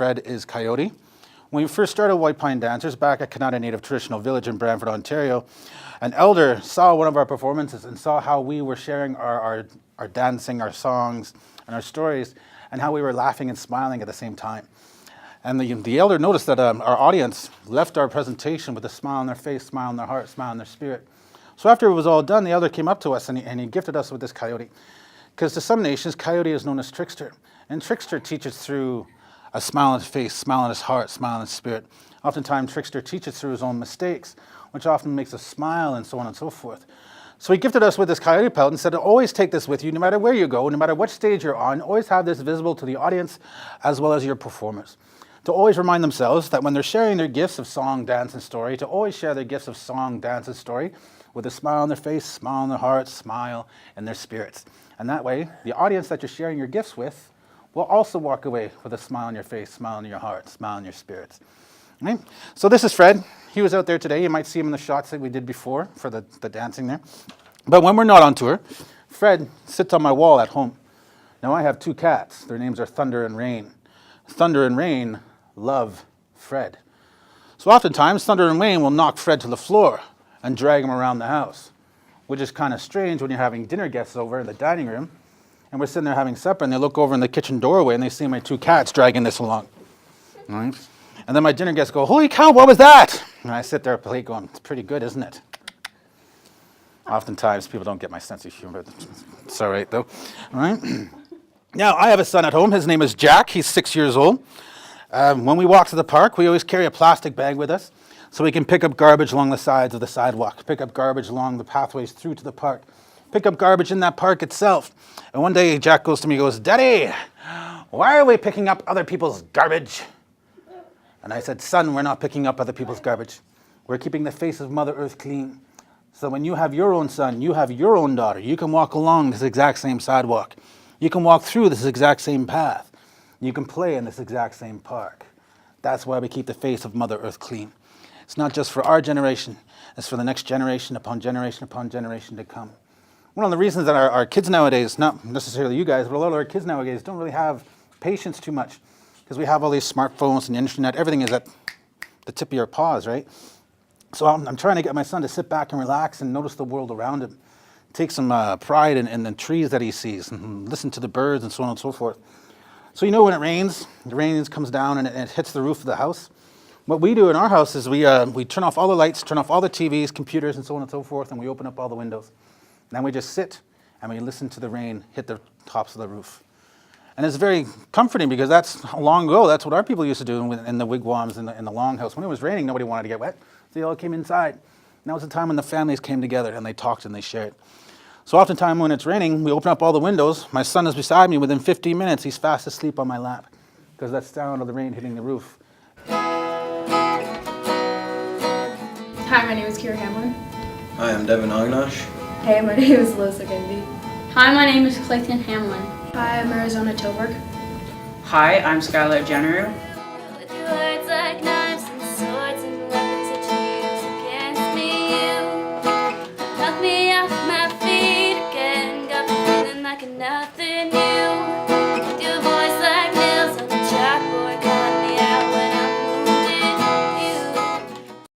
Fred is Coyote. When we first started White Pine Dancers back at Barrie Native Traditional Village in Brantford, Ontario, an elder saw one of our performances and saw how we were sharing our dancing, our songs, and our stories, and how we were laughing and smiling at the same time. And the elder noticed that our audience left our presentation with a smile on their face, smile on their heart, smile on their spirit. So after it was all done, the elder came up to us and he gifted us with this coyote. Because to some nations, coyote is known as trickster. And trickster teaches through a smile on his face, smile on his heart, smile on his spirit. Oftentimes, trickster teaches through his own mistakes, which often makes us smile and so on and so forth. So he gifted us with this coyote pelt and said, always take this with you, no matter where you go, no matter what stage you're on, always have this visible to the audience as well as your performers. To always remind themselves that when they're sharing their gifts of song, dance, and story, to always share their gifts of song, dance, and story with a smile on their face, smile on their heart, smile in their spirits. And that way, the audience that you're sharing your gifts with will also walk away with a smile on your face, smile on your heart, smile on your spirits. Right? So this is Fred. He was out there today. You might see him in the shots that we did before for the dancing there. But when we're not on tour, Fred sits on my wall at home. Now I have 2 cats. Their names are Thunder and Rain. Thunder and Rain love Fred. So oftentimes, Thunder and Rain will knock Fred to the floor and drag him around the house, which is kind of strange when you're having dinner guests over in the dining room, and we're sitting there having supper, and they look over in the kitchen doorway, and they see my 2 cats dragging this along. All right? And then my dinner guests go, holy cow, what was that? And I sit there at the plate going, it's pretty good, isn't it? Oftentimes, people don't get my sense of humor. It's all right, though. All right? Now, I have a son at home. His name is Jack. He's 6 years old. When we walk to the park, we always carry a plastic bag with us so we can pick up garbage along the sides of the sidewalk, pick up garbage along the pathways through to the park, pick up garbage in that park itself. And one day, Jack goes to me, he goes, Daddy, why are we picking up other people's garbage? And I said, son, we're not picking up other people's garbage. We're keeping the face of Mother Earth clean. So when you have your own son, you have your own daughter, you can walk along this exact same sidewalk. You can walk through this exact same path. You can play in this exact same park. That's why we keep the face of Mother Earth clean. It's not just for our generation, it's for the next generation upon generation to come. One of the reasons that our kids nowadays, not necessarily you guys, but a lot of our kids nowadays don't really have patience too much, because we have all these smartphones and the internet, everything is at the tip of your paws, right? So I'm trying to get my son to sit back and relax and notice the world around him. Take some pride in the trees that he sees and listen to the birds and so on and so forth. So you know when it rains, the rain comes down and it hits the roof of the house. What we do in our house is we turn off all the lights, turn off all the TVs, computers, and so on and so forth, and we open up all the windows. And then we just sit and we listen to the rain hit the tops of the roof. And it's very comforting because that's long ago, that's what our people used to do in the wigwams in the longhouse. When it was raining, nobody wanted to get wet. So they all came inside. And that was the time when the families came together and they talked and they shared. So oftentimes when it's raining, we open up all the windows. My son is beside me. Within 15 minutes, he's fast asleep on my lap because that sound of the rain hitting the roof. Hi, my name is Kira Hamlin. Hi, I'm Devin Ognosh. Hey, my name is Losa Gundy. Hi, my name is Clayton Hamlin. Hi, I'm Arizona Tilburg. Hi, I'm Skylar Jenner.